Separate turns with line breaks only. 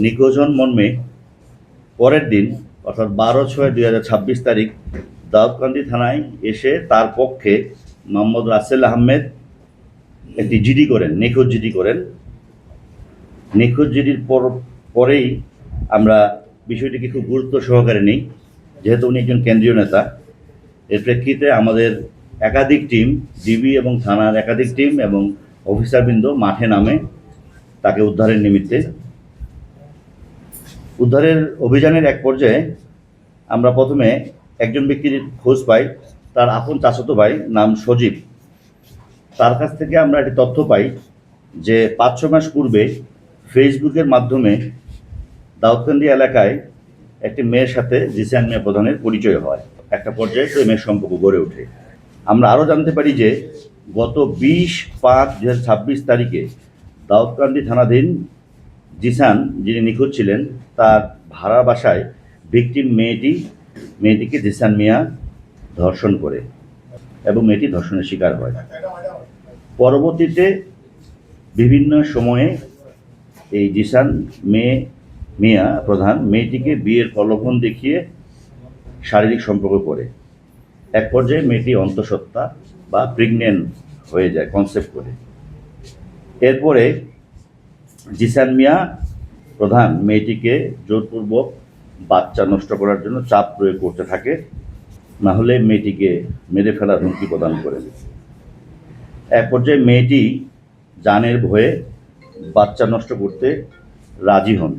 নিখোঁজন মর্মে পরের দিন অর্থাৎ 12/6/2026 তারিখ দাউদকান্দি থানায় এসে তার পক্ষে মোহাম্মদ রাসেল আহমেদ একটি জিডি করেন, নিখোঁজ জিডি করেন। নিখোঁজ জিডির পরেই আমরা বিষয়টিকে খুব গুরুত্ব সহকারে নিই, যেহেতু উনি একজন কেন্দ্রীয় নেতা। এর প্রেক্ষিতে আমাদের একাধিক টিম, ডিবি এবং থানার একাধিক টিম এবং অফিসারবৃন্দ মাঠে নামে তাকে উদ্ধারের নিমিত্তে। উদ্ধারের অভিযানের এক পর্যায়ে আমরা প্রথমে একজন ব্যক্তির খোঁজ পাই, তার আপন চাচাতো ভাই, নাম সজীব। তার কাছ থেকে আমরা একটি তথ্য পাই যে 5-6 মাস পূর্বে ফেসবুকের মাধ্যমে দাউদকান্দি এলাকায় একটি মেয়ের সাথে জিসান মিয়া প্রধানের পরিচয় হয়। একটা পর্যায়ে প্রেমের সম্পর্ক গড়ে ওঠে। আমরা আরও জানতে পারি যে গত 20/5/2026 তারিখে দাউদকান্দি থানাধীন জিসান, যিনি নিখোঁজ ছিলেন, তার ভাড়া বাসায় ভিকটিম মেয়েটিকে জিসান মিয়া ধর্ষণ করে এবং মেয়েটি ধর্ষণের শিকার হয়। পরবর্তীতে বিভিন্ন সময়ে এই জিসান মিয়া প্রধান মেয়েটিকে বিয়ের প্রলোভন দেখিয়ে শারীরিক সম্পর্ক করে। এক পর্যায়ে মেয়েটি অন্তঃসত্ত্বা বা প্রেগনেন্ট হয়ে যায় কনসেপ্ট করে। এরপরে জিসান মিয়া প্রধান মেয়েটিকে জোরপূর্বক বাচ্চা নষ্ট করার জন্য চাপ প্রয়োগ করতে থাকে, না হলে মেয়েটিকে মেরে ফেলার হুমকি প্রদান করেন। এক পর্যায়ে মেয়েটি জানের ভয়ে বাচ্চা নষ্ট করতে রাজি হন।